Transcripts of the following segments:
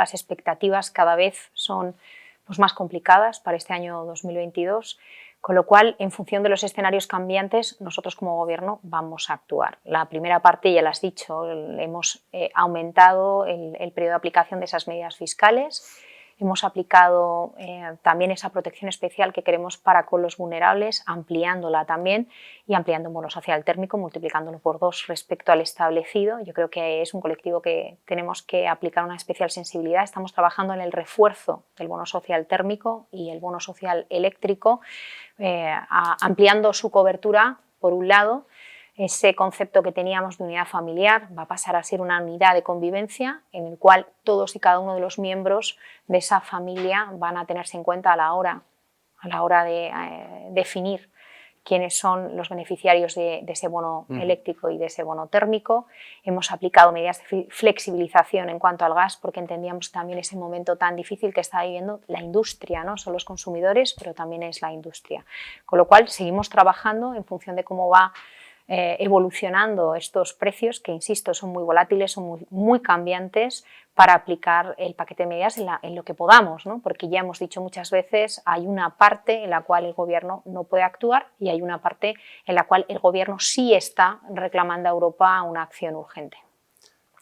las expectativas cada vez son pues, más complicadas para este año 2022, con lo cual, en función de los escenarios cambiantes, nosotros como Gobierno vamos a actuar. La primera parte, ya lo has dicho, hemos aumentado el periodo de aplicación de esas medidas fiscales. Hemos aplicado también esa protección especial que queremos para con los vulnerables, ampliándola también y ampliando un bono social térmico, multiplicándolo por 2 respecto al establecido. Yo creo que es un colectivo que tenemos que aplicar una especial sensibilidad. Estamos trabajando en el refuerzo del bono social térmico y el bono social eléctrico, ampliando su cobertura, por un lado. Ese concepto que teníamos de unidad familiar va a pasar a ser una unidad de convivencia en el cual todos y cada uno de los miembros de esa familia van a tenerse en cuenta a la hora de definir quiénes son los beneficiarios de ese bono eléctrico y de ese bono térmico. Hemos aplicado medidas de flexibilización en cuanto al gas porque entendíamos también ese momento tan difícil que está viviendo la industria, ¿no? Son los consumidores, pero también es la industria. Con lo cual seguimos trabajando en función de cómo va evolucionando estos precios, que insisto, son muy volátiles, son muy cambiantes, para aplicar el paquete de medidas en lo que podamos, ¿no? Porque ya hemos dicho muchas veces, hay una parte en la cual el Gobierno no puede actuar y hay una parte en la cual el Gobierno sí está reclamando a Europa una acción urgente.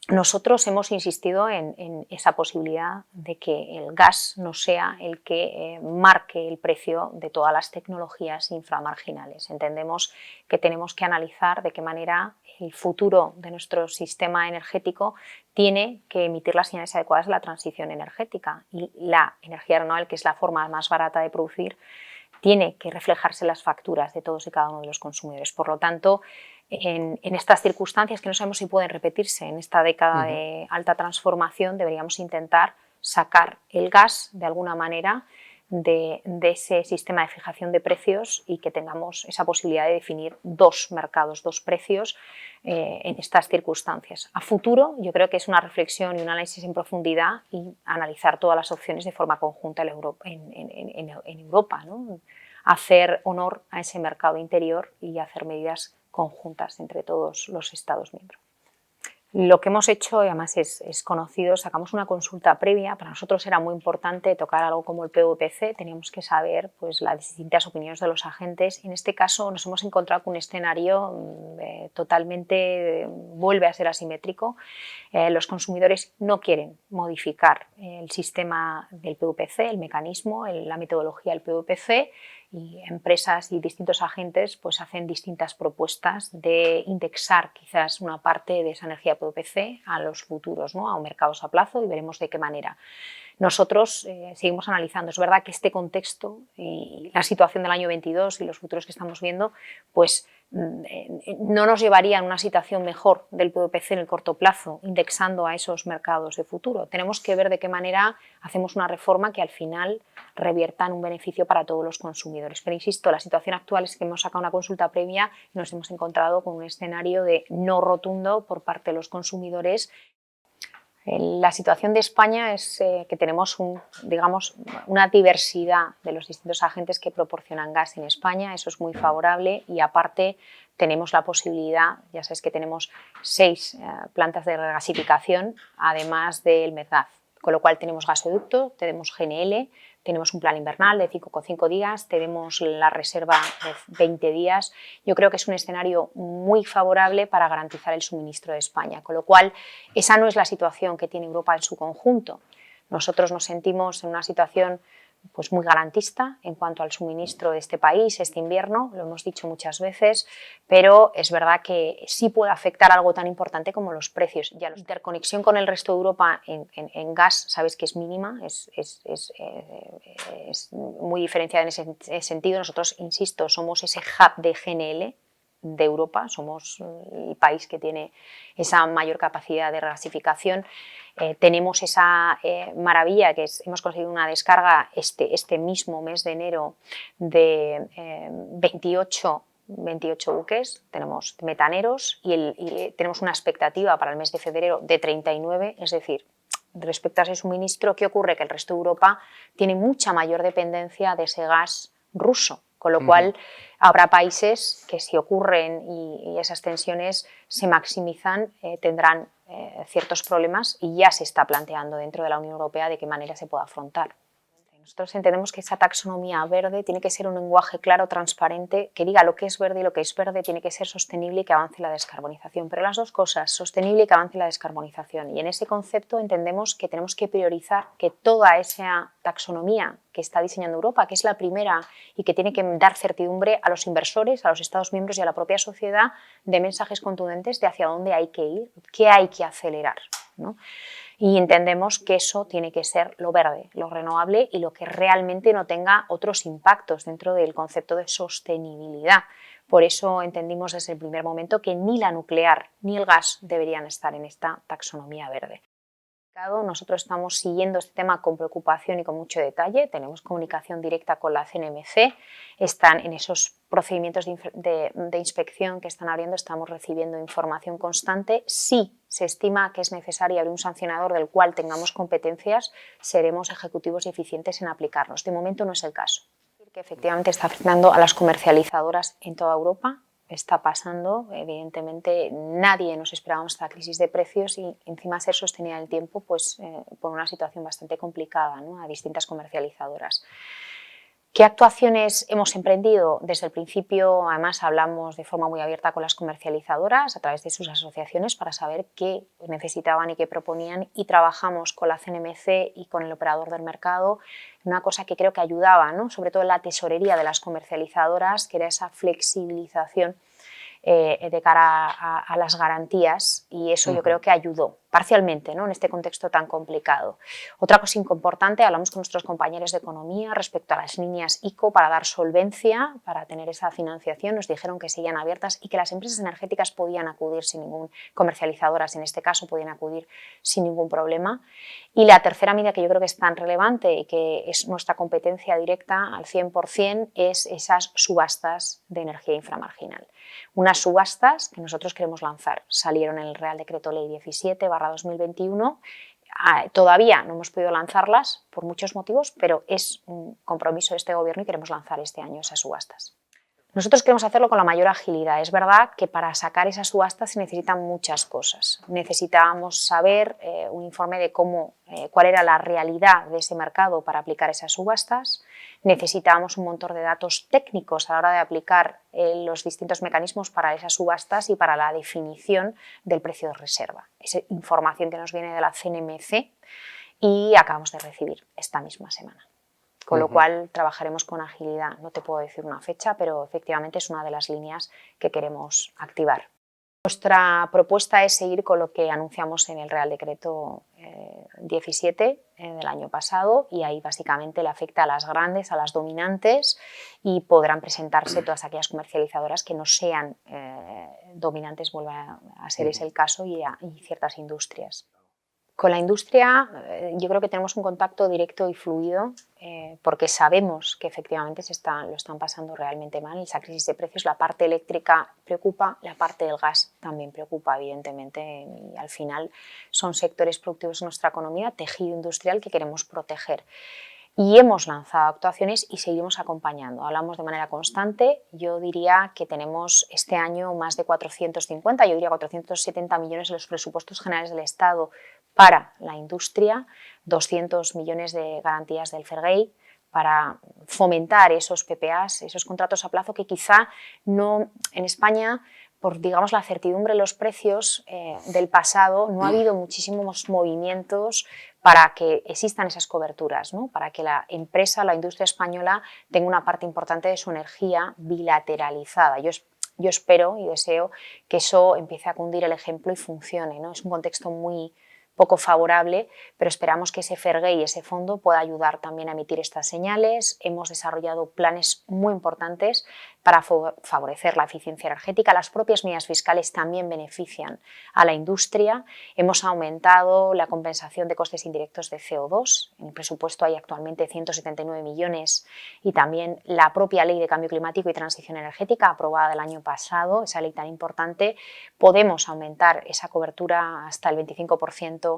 Nosotros hemos insistido en esa posibilidad de que el gas no sea el que marque el precio de todas las tecnologías inframarginales. Entendemos que tenemos que analizar de qué manera el futuro de nuestro sistema energético tiene que emitir las señales adecuadas de la transición energética, y la energía renovable, que es la forma más barata de producir, tiene que reflejarse en las facturas de todos y cada uno de los consumidores. Por lo tanto, en estas circunstancias que no sabemos si pueden repetirse en esta década de alta transformación, deberíamos intentar sacar el gas de alguna manera de ese sistema de fijación de precios y que tengamos esa posibilidad de definir 2 mercados, 2 precios en estas circunstancias. A futuro, yo creo que es una reflexión y un análisis en profundidad y analizar todas las opciones de forma conjunta en Europa, ¿no? Hacer honor a ese mercado interior y hacer medidas conjuntas entre todos los Estados miembros. Lo que hemos hecho, y además es conocido, sacamos una consulta previa. Para nosotros era muy importante tocar algo como el PVPC, teníamos que saber pues, las distintas opiniones de los agentes. En este caso nos hemos encontrado con un escenario totalmente, vuelve a ser asimétrico. Los consumidores no quieren modificar el sistema del PVPC, el mecanismo, la metodología del PVPC, y empresas y distintos agentes pues hacen distintas propuestas de indexar quizás una parte de esa energía PVPC a los futuros, ¿no? A mercados a plazo, y veremos de qué manera. Nosotros seguimos analizando. Es verdad que este contexto y la situación del año 22 y los futuros que estamos viendo pues no nos llevarían a una situación mejor del PVPC en el corto plazo, indexando a esos mercados de futuro. Tenemos que ver de qué manera hacemos una reforma que al final revierta en un beneficio para todos los consumidores. Pero insisto, la situación actual es que hemos sacado una consulta previa y nos hemos encontrado con un escenario de no rotundo por parte de los consumidores. La situación de España es que tenemos una diversidad de los distintos agentes que proporcionan gas en España. Eso es muy favorable, y aparte tenemos la posibilidad, ya sabes que tenemos 6 plantas de regasificación, además del Medgaz, con lo cual tenemos gasoducto, tenemos GNL, tenemos un plan invernal de 5,5 días, tenemos la reserva de 20 días. Yo creo que es un escenario muy favorable para garantizar el suministro de España, con lo cual esa no es la situación que tiene Europa en su conjunto. Nosotros nos sentimos en una situación pues muy garantista en cuanto al suministro de este país este invierno, lo hemos dicho muchas veces, pero es verdad que sí puede afectar algo tan importante como los precios. Ya la interconexión con el resto de Europa en gas, sabes que es mínima, es muy diferenciada en ese sentido. Nosotros, insisto, somos ese hub de GNL de Europa, somos el país que tiene esa mayor capacidad de regasificación. Tenemos esa maravilla que hemos conseguido una descarga este mismo mes de enero de 28 buques, tenemos metaneros, y tenemos una expectativa para el mes de febrero de 39, es decir, respecto a ese suministro, ¿qué ocurre? Que el resto de Europa tiene mucha mayor dependencia de ese gas ruso, con lo cual habrá países que, si ocurren y esas tensiones se maximizan, tendrán ciertos problemas y ya se está planteando dentro de la Unión Europea de qué manera se puede afrontar. Nosotros entendemos que esa taxonomía verde tiene que ser un lenguaje claro, transparente, que diga lo que es verde y lo que es verde tiene que ser sostenible y que avance la descarbonización. Pero las dos cosas, sostenible y que avance la descarbonización. Y en ese concepto entendemos que tenemos que priorizar que toda esa taxonomía que está diseñando Europa, que es la primera y que tiene que dar certidumbre a los inversores, a los Estados miembros y a la propia sociedad de mensajes contundentes de hacia dónde hay que ir, qué hay que acelerar, ¿no? Y entendemos que eso tiene que ser lo verde, lo renovable y lo que realmente no tenga otros impactos dentro del concepto de sostenibilidad. Por eso entendimos desde el primer momento que ni la nuclear ni el gas deberían estar en esta taxonomía verde. Nosotros estamos siguiendo este tema con preocupación y con mucho detalle, tenemos comunicación directa con la CNMC, están en esos procedimientos de inspección que están abriendo, estamos recibiendo información constante. Si se estima que es necesario abrir un sancionador del cual tengamos competencias, seremos ejecutivos y eficientes en aplicarlos. De momento no es el caso. Que efectivamente está afectando a las comercializadoras en toda Europa. Está pasando, evidentemente nadie nos esperábamos esta crisis de precios y encima ser sostenida en el tiempo pues, por una situación bastante complicada, ¿no?, a distintas comercializadoras. ¿Qué actuaciones hemos emprendido? Desde el principio, además, hablamos de forma muy abierta con las comercializadoras a través de sus asociaciones para saber qué necesitaban y qué proponían y trabajamos con la CNMC y con el operador del mercado, una cosa que creo que ayudaba, ¿no?, sobre todo en la tesorería de las comercializadoras, que era esa flexibilización de cara a las garantías y eso yo creo que ayudó parcialmente, ¿no?, en este contexto tan complicado. Otra cosa importante, hablamos con nuestros compañeros de economía respecto a las líneas ICO para dar solvencia, para tener esa financiación, nos dijeron que seguían abiertas y que las empresas energéticas podían acudir sin ningún, comercializadoras en este caso, podían acudir sin ningún problema. Y la tercera medida que yo creo que es tan relevante y que es nuestra competencia directa al 100% es esas subastas de energía inframarginal. Unas subastas que nosotros queremos lanzar. Salieron en el Real Decreto Ley 17/2021. Todavía no hemos podido lanzarlas por muchos motivos, pero es un compromiso de este Gobierno y queremos lanzar este año esas subastas. Nosotros queremos hacerlo con la mayor agilidad. Es verdad que para sacar esas subastas se necesitan muchas cosas. Necesitábamos saber un informe de cuál era la realidad de ese mercado para aplicar esas subastas. Necesitábamos un montón de datos técnicos a la hora de aplicar los distintos mecanismos para esas subastas y para la definición del precio de reserva. Esa información que nos viene de la CNMC y acabamos de recibir esta misma semana. Con lo cual trabajaremos con agilidad. No te puedo decir una fecha, pero efectivamente es una de las líneas que queremos activar. Nuestra propuesta es seguir con lo que anunciamos en el Real Decreto 17 del año pasado y ahí básicamente le afecta a las grandes, a las dominantes y podrán presentarse todas aquellas comercializadoras que no sean dominantes, vuelve a ser ese el caso, y ciertas industrias. Con la industria yo creo que tenemos un contacto directo y fluido porque sabemos que efectivamente lo están pasando realmente mal. Esa crisis de precios, la parte eléctrica preocupa, la parte del gas también preocupa, evidentemente, y al final son sectores productivos de nuestra economía, tejido industrial que queremos proteger. Y hemos lanzado actuaciones y seguimos acompañando. Hablamos de manera constante. Yo diría que tenemos este año más de 450, yo diría 470 millones en los presupuestos generales del Estado para la industria, 200 millones de garantías del FERGEI para fomentar esos PPAs, esos contratos a plazo que quizá no en España, por digamos la certidumbre de los precios del pasado, no ha habido muchísimos movimientos para que existan esas coberturas, ¿no?, para que la empresa, la industria española tenga una parte importante de su energía bilateralizada. Yo espero y deseo que eso empiece a cundir el ejemplo y funcione, ¿no? Es un contexto muy poco favorable, pero esperamos que ese FERGEI, ese fondo, pueda ayudar también a emitir estas señales. Hemos desarrollado planes muy importantes para favorecer la eficiencia energética. Las propias medidas fiscales también benefician a la industria. Hemos aumentado la compensación de costes indirectos de CO2. En el presupuesto hay actualmente 179 millones y también la propia Ley de Cambio Climático y Transición Energética aprobada el año pasado, esa ley tan importante. Podemos aumentar esa cobertura hasta el 25%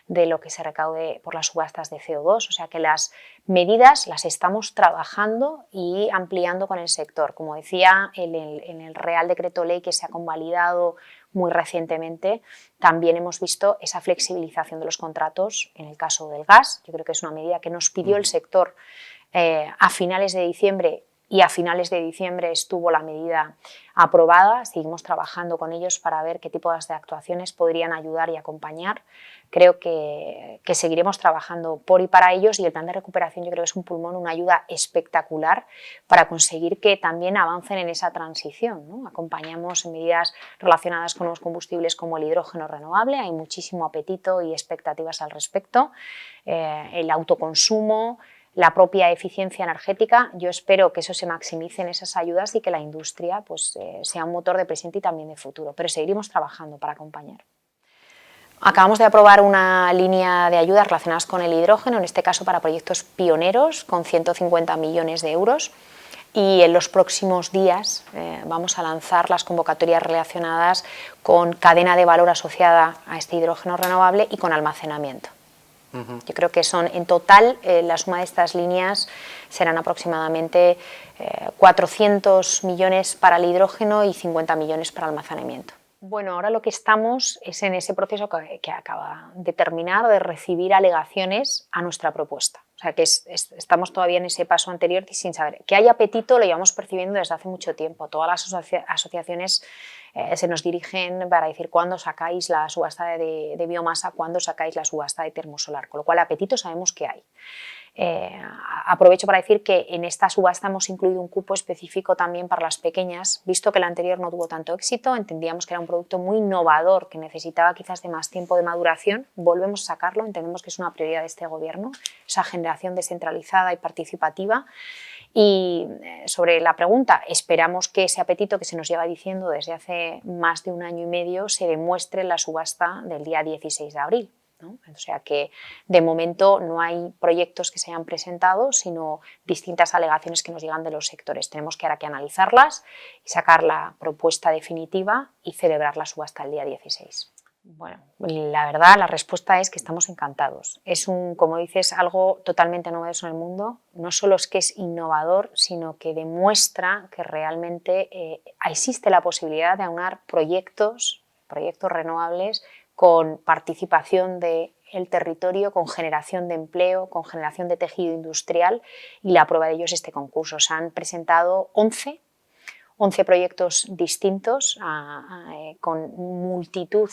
de lo que se recaude por las subastas de CO2, o sea que las medidas las estamos trabajando y ampliando con el sector. Como decía, en el Real Decreto Ley que se ha convalidado muy recientemente también hemos visto esa flexibilización de los contratos en el caso del gas. Yo creo que es una medida que nos pidió el sector a finales de diciembre, y a finales de diciembre estuvo la medida aprobada. Seguimos trabajando con ellos para ver qué tipo de actuaciones podrían ayudar y acompañar. Creo que seguiremos trabajando por y para ellos, y el plan de recuperación yo creo que es un pulmón, una ayuda espectacular para conseguir que también avancen en esa transición, ¿no? Acompañamos en medidas relacionadas con los combustibles como el hidrógeno renovable, hay muchísimo apetito y expectativas al respecto, el autoconsumo, la propia eficiencia energética. Yo espero que eso se maximice en esas ayudas y que la industria pues, sea un motor de presente y también de futuro, pero seguiremos trabajando para acompañar. Acabamos de aprobar una línea de ayudas relacionadas con el hidrógeno, en este caso para proyectos pioneros, con 150 millones de euros, y en los próximos días vamos a lanzar las convocatorias relacionadas con cadena de valor asociada a este hidrógeno renovable y con almacenamiento. Yo creo que son, en total, la suma de estas líneas serán aproximadamente 400 millones para el hidrógeno y 50 millones para el almacenamiento. Bueno, ahora lo que estamos es en ese proceso que acaba de terminar, de recibir alegaciones a nuestra propuesta. O sea, que estamos todavía en ese paso anterior sin saber. Que hay apetito lo llevamos percibiendo desde hace mucho tiempo. Todas las asociaciones se nos dirigen para decir cuándo sacáis la subasta de biomasa, cuándo sacáis la subasta de termosolar, con lo cual apetito sabemos que hay. Aprovecho para decir que en esta subasta hemos incluido un cupo específico también para las pequeñas, visto que el anterior no tuvo tanto éxito, entendíamos que era un producto muy innovador, que necesitaba quizás de más tiempo de maduración. Volvemos a sacarlo, entendemos que es una prioridad de este gobierno, esa generación descentralizada y participativa. Y sobre la pregunta, esperamos que ese apetito que se nos lleva diciendo desde hace más de un año y medio se demuestre en la subasta del día 16 de abril. ¿no? O sea que de momento no hay proyectos que se hayan presentado, sino distintas alegaciones que nos llegan de los sectores. Tenemos que ahora que analizarlas y sacar la propuesta definitiva y celebrar la subasta el día 16. Bueno, la verdad, la respuesta es que estamos encantados. Es como dices, algo totalmente novedoso en el mundo. No solo es que es innovador, sino que demuestra que realmente existe la posibilidad de aunar proyectos renovables con participación del territorio, con generación de empleo, con generación de tejido industrial, y la prueba de ello es este concurso. Se han presentado 11 proyectos distintos con multitud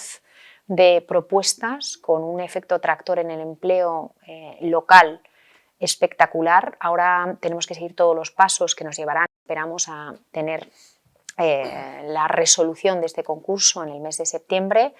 de propuestas, con un efecto tractor en el empleo local espectacular. Ahora tenemos que seguir todos los pasos que nos llevarán, esperamos, a tener la resolución de este concurso en el mes de septiembre.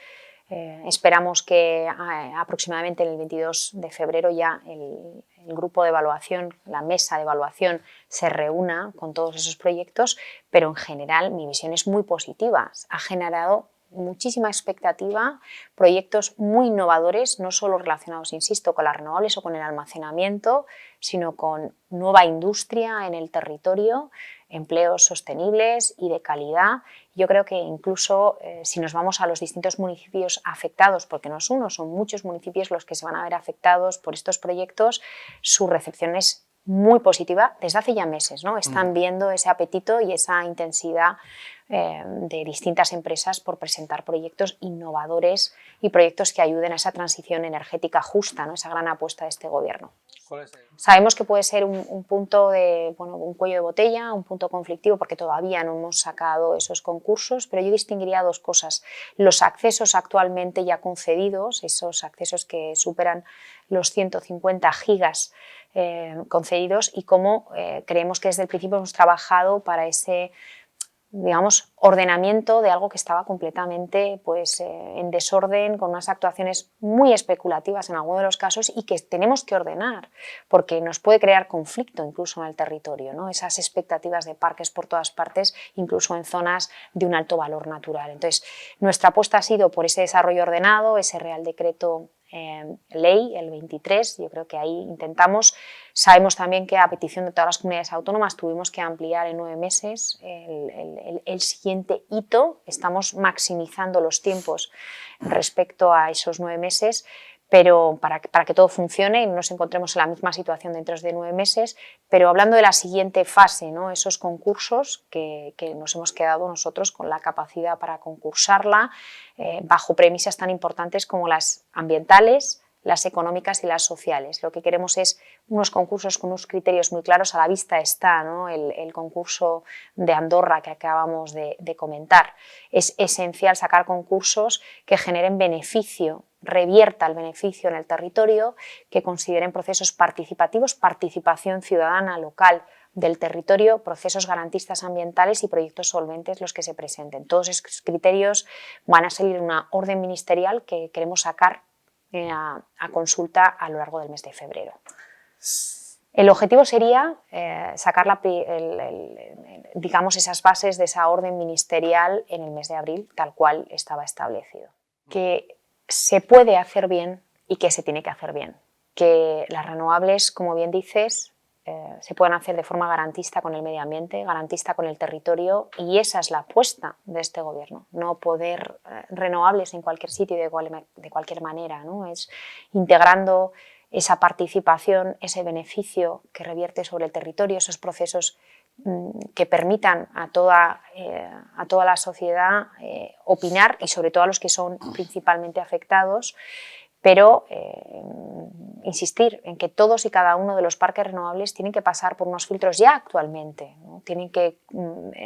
Esperamos que aproximadamente en el 22 de febrero ya el grupo de evaluación, la mesa de evaluación, se reúna con todos esos proyectos, pero en general mi visión es muy positiva. Ha generado muchísima expectativa, proyectos muy innovadores, no solo relacionados, insisto, con las renovables o con el almacenamiento, sino con nueva industria en el territorio, empleos sostenibles y de calidad. Yo creo que incluso si nos vamos a los distintos municipios afectados, porque no es uno, son muchos municipios los que se van a ver afectados por estos proyectos, su recepción es muy positiva desde hace ya meses, ¿no? Están viendo ese apetito y esa intensidad de distintas empresas por presentar proyectos innovadores y proyectos que ayuden a esa transición energética justa, ¿no? Esa gran apuesta de este gobierno. Sabemos que puede ser un punto de, un cuello de botella, un punto conflictivo, porque todavía no hemos sacado esos concursos, pero yo distinguiría dos cosas. Los accesos actualmente ya concedidos, esos accesos que superan los 150 gigas concedidos, y cómo creemos que desde el principio hemos trabajado para ese, digamos, ordenamiento de algo que estaba completamente en desorden, con unas actuaciones muy especulativas en algunos de los casos, y que tenemos que ordenar porque nos puede crear conflicto incluso en el territorio, ¿no? Esas expectativas de parques por todas partes, incluso en zonas de un alto valor natural. Entonces, nuestra apuesta ha sido por ese desarrollo ordenado, ese Real Decreto ley, el 23, yo creo que ahí intentamos. Sabemos también que a petición de todas las comunidades autónomas tuvimos que ampliar en 9 meses el siguiente hito. Estamos maximizando los tiempos respecto a esos 9 meses, pero para que todo funcione y no nos encontremos en la misma situación dentro de 9 meses, pero hablando de la siguiente fase, ¿no? Esos concursos que nos hemos quedado nosotros con la capacidad para concursarla, bajo premisas tan importantes como las ambientales, las económicas y las sociales. Lo que queremos es unos concursos con unos criterios muy claros. A la vista está, ¿no? el concurso de Andorra que acabamos de comentar. Es esencial sacar concursos que generen beneficio, revierta el beneficio en el territorio, que consideren procesos participativos, participación ciudadana local del territorio, procesos garantistas ambientales y proyectos solventes los que se presenten. Todos esos criterios van a salir en una orden ministerial que queremos sacar a consulta a lo largo del mes de febrero. El objetivo sería sacar digamos, esas bases de esa orden ministerial en el mes de abril, tal cual estaba establecido. Que se puede hacer bien y que se tiene que hacer bien. Que las renovables, como bien dices, se pueden hacer de forma garantista con el medio ambiente, garantista con el territorio, y esa es la apuesta de este gobierno. No poder renovables en cualquier sitio y de cualquier manera, ¿no? Es integrando esa participación, ese beneficio que revierte sobre el territorio, esos procesos que permitan a toda la sociedad opinar y sobre todo a los que son principalmente afectados, pero insistir en que todos y cada uno de los parques renovables tienen que pasar por unos filtros ya actualmente, ¿no? Tienen que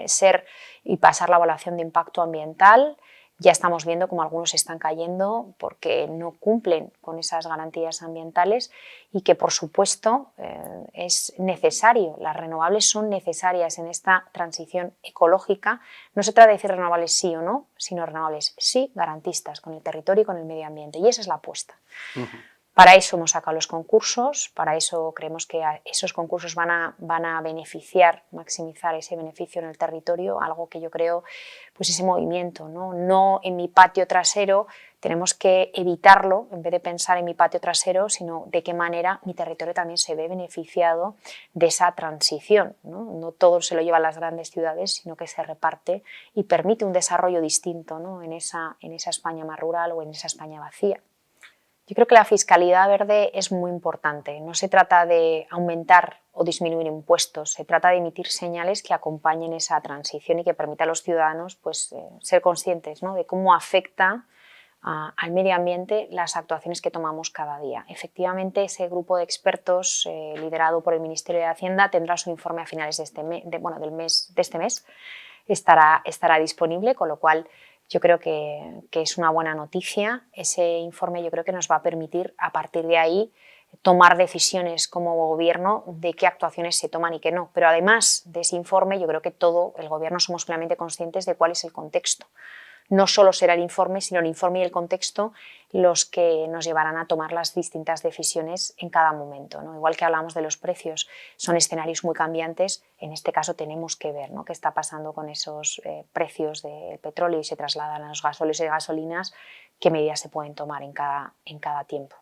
ser y pasar la evaluación de impacto ambiental. Ya estamos viendo cómo algunos están cayendo porque no cumplen con esas garantías ambientales y que, por supuesto, es necesario. Las renovables son necesarias en esta transición ecológica. No se trata de decir renovables sí o no, sino renovables sí, garantistas con el territorio y con el medio ambiente. Y esa es la apuesta. Para eso hemos sacado los concursos, para eso creemos que esos concursos van a beneficiar, maximizar ese beneficio en el territorio, algo que yo creo, pues ese movimiento, no en mi patio trasero, tenemos que evitarlo, en vez de pensar en mi patio trasero, sino de qué manera mi territorio también se ve beneficiado de esa transición. No todo se lo llevan las grandes ciudades, sino que se reparte y permite un desarrollo distinto, ¿no? en esa España más rural o en esa España vacía. Yo creo que la fiscalidad verde es muy importante. No se trata de aumentar o disminuir impuestos, se trata de emitir señales que acompañen esa transición y que permitan a los ciudadanos pues, ser conscientes, ¿no? de cómo afecta al medio ambiente las actuaciones que tomamos cada día. Efectivamente, ese grupo de expertos liderado por el Ministerio de Hacienda tendrá su informe a finales de este mes. Estará disponible, con lo cual yo creo que es una buena noticia. Ese informe yo creo que nos va a permitir a partir de ahí tomar decisiones como gobierno de qué actuaciones se toman y qué no. Pero además de ese informe yo creo que todo el gobierno somos plenamente conscientes de cuál es el contexto. No solo será el informe, sino el informe y el contexto los que nos llevarán a tomar las distintas decisiones en cada momento, ¿no? Igual que hablamos de los precios, son escenarios muy cambiantes, en este caso tenemos que ver, ¿no? qué está pasando con esos precios del petróleo y se trasladan a los gasóleos y gasolinas, qué medidas se pueden tomar en cada tiempo.